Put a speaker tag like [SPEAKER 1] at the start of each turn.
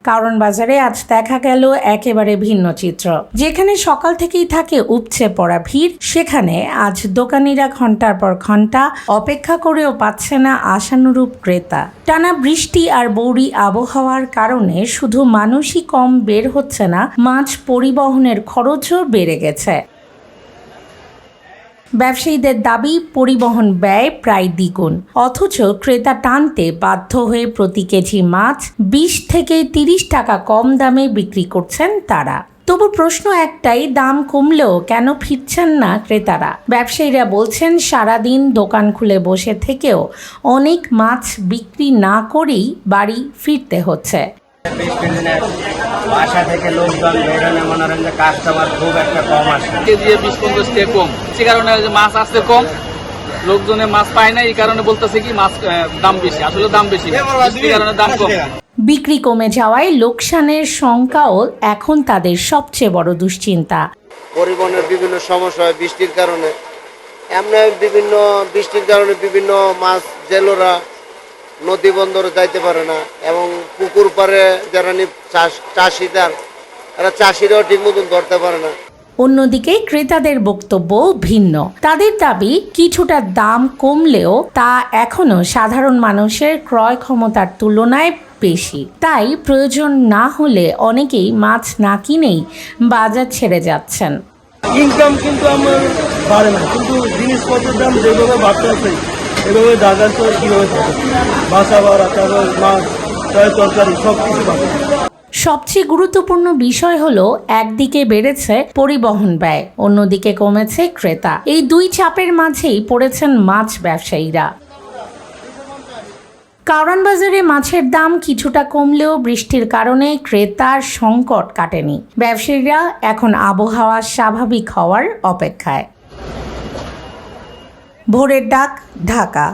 [SPEAKER 1] কারণ বাজারে আজ দেখা গেল একেবারে ভিন্ন চিত্র। যেখানে সকাল থেকেই থাকে উপচে পড়া ভিড়, সেখানে আজ দোকানিরা ঘন্টার পর ঘন্টা অপেক্ষা করেও পাচ্ছে না আশানুরূপ ক্রেতা। টানা বৃষ্টি আর বৌরি আবহাওয়ার কারণে শুধু মানুষই কম বের হচ্ছে না, মাছ পরিবহনের খরচও বেড়ে গেছে। ব্যবসায়ীদের দাবি পরিবহন ব্যয় প্রায় দ্বিগুণ, অথচ ক্রেতা টানতে বাধ্য হয়ে প্রতি কেজি মাছ 20 থেকে 30 টাকা কম দামে বিক্রি করছেন তারা। তবু প্রশ্ন একটাই, দাম কমলেও কেন ফিরছেন না ক্রেতারা? ব্যবসায়ীরা বলছেন সারাদিন দোকান খুলে বসে থেকেও অনেক মাছ বিক্রি না করেই বাড়ি ফিরতে হচ্ছে।
[SPEAKER 2] বৃষ্টির দিনে বাসা থেকে লোকজন বেরোলে মনে হয় যে কাস্টমার খুব একটা কম আসে।
[SPEAKER 3] কেজি 20-50 টাকা কম, সে কারণে মাছ আসতে কম, লোকজনে মাছ পায় না, এই কারণে বলতেছে কি মাছ দাম বেশি। আসলে দাম বেশি, এই কারণে দাম কম।
[SPEAKER 1] বিক্রি কমে যাওয়ায় লোকসানের শঙ্কাও এখন তাদের সবচেয়ে বড় দুশ্চিন্তা।
[SPEAKER 4] পরিবহনের বিভিন্ন সমস্যা হয় বৃষ্টির কারণে, এমনি বৃষ্টির কারণে বিভিন্ন মাছ জেলেরা নদী বন্দরে যাইতে পারে না, এবং পুকুর পাড়ে যারা চাষিরাও ঠিক মতন ধরতে পারে না।
[SPEAKER 1] অন্যদিকে ক্রেতাদের বক্তব্য ভিন্ন। তাদের দাবি কিছুটা দাম কমলেও তা এখনো সাধারণ মানুষের ক্রয় ক্ষমতার তুলনায় বেশি। তাই প্রয়োজন না হলে অনেকেই মাছ না কিনেই বাজার ছেড়ে যাচ্ছেন।
[SPEAKER 5] ইনকাম কিন্তু আমার বাড়ে না, কিন্তু জিনিসপত্রের দাম যেভাবে বাড়তে আছে এভাবে দাদার তো কীভাবে বাসা বাড়া, তারপর মাছ, তরকারি সব কিছু বাড়ে।
[SPEAKER 1] সবচেয়ে গুরুত্বপূর্ণ বিষয় হলো, একদিকে বেড়েছে পরিবহন ব্যয়, অন্যদিকে কমেছে ক্রেতা। এই দুই চাপের মাঝেই পড়েছেন মাছ ব্যবসায়ীরা। কারওয়ান বাজারে মাছের দাম কিছুটা কমলেও বৃষ্টির কারণে ক্রেতার সংকট কাটেনি। ব্যবসায়ীরা এখন আবহাওয়া স্বাভাবিক হওয়ার অপেক্ষায়। ভোরের ডাক, ঢাকা।